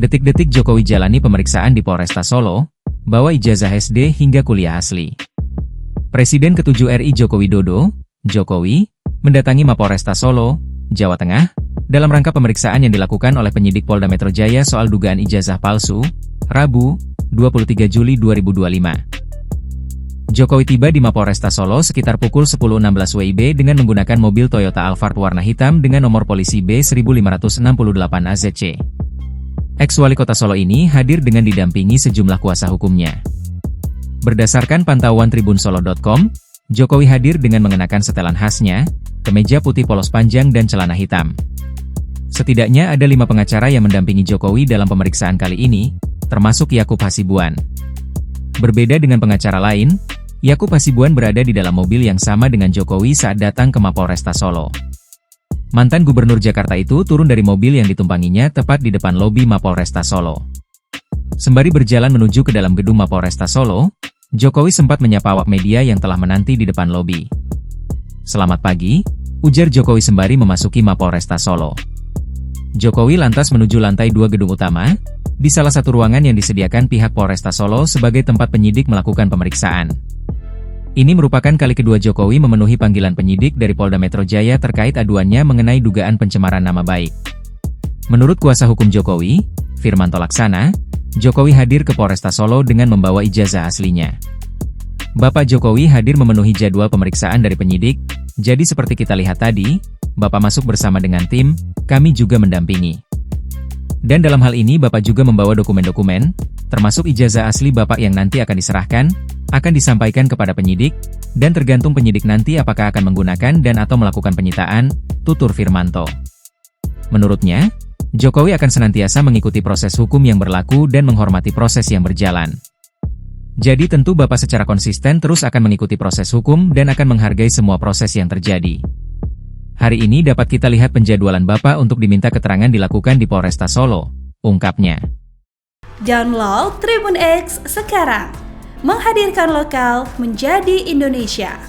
Detik-detik Jokowi jalani pemeriksaan di Polresta Solo, bawa ijazah SD hingga kuliah asli. Presiden ke-7 RI Joko Widodo, Jokowi, mendatangi Mapolresta Solo, Jawa Tengah, dalam rangka pemeriksaan yang dilakukan oleh penyidik Polda Metro Jaya soal dugaan ijazah palsu, Rabu, 23 Juli 2025. Jokowi tiba di Mapolresta Solo sekitar pukul 10.16 WIB dengan menggunakan mobil Toyota Alphard warna hitam dengan nomor polisi B1568 AZC. Ex-wali kota Solo ini hadir dengan didampingi sejumlah kuasa hukumnya. Berdasarkan pantauan tribunsolo.com, Jokowi hadir dengan mengenakan setelan khasnya, kemeja putih polos panjang dan celana hitam. Setidaknya ada 5 pengacara yang mendampingi Jokowi dalam pemeriksaan kali ini, termasuk Yakub Hasibuan. Berbeda dengan pengacara lain, Yakub Hasibuan berada di dalam mobil yang sama dengan Jokowi saat datang ke Mapolresta Solo. Mantan Gubernur Jakarta itu turun dari mobil yang ditumpanginya tepat di depan lobi Mapolresta Solo. Sembari berjalan menuju ke dalam gedung Mapolresta Solo, Jokowi sempat menyapa awak media yang telah menanti di depan lobi. "Selamat pagi," ujar Jokowi sembari memasuki Mapolresta Solo. Jokowi lantas menuju lantai 2 gedung utama, di salah satu ruangan yang disediakan pihak Polresta Solo sebagai tempat penyidik melakukan pemeriksaan. Ini merupakan kali kedua Jokowi memenuhi panggilan penyidik dari Polda Metro Jaya terkait aduannya mengenai dugaan pencemaran nama baik. Menurut kuasa hukum Jokowi, Firmanto Laksana, Jokowi hadir ke Polresta Solo dengan membawa ijazah aslinya. Bapak Jokowi hadir memenuhi jadwal pemeriksaan dari penyidik, jadi seperti kita lihat tadi, Bapak masuk bersama dengan tim, kami juga mendampingi. Dan dalam hal ini Bapak juga membawa dokumen-dokumen, termasuk ijazah asli Bapak yang nanti akan diserahkan, akan disampaikan kepada penyidik, dan tergantung penyidik nanti apakah akan menggunakan dan atau melakukan penyitaan, tutur Firmanto. Menurutnya, Jokowi akan senantiasa mengikuti proses hukum yang berlaku dan menghormati proses yang berjalan. Jadi tentu Bapak secara konsisten terus akan mengikuti proses hukum dan akan menghargai semua proses yang terjadi. Hari ini dapat kita lihat penjadwalan Bapak untuk diminta keterangan dilakukan di Polresta Solo, ungkapnya. Download Tribun X sekarang, menghadirkan lokal menjadi Indonesia.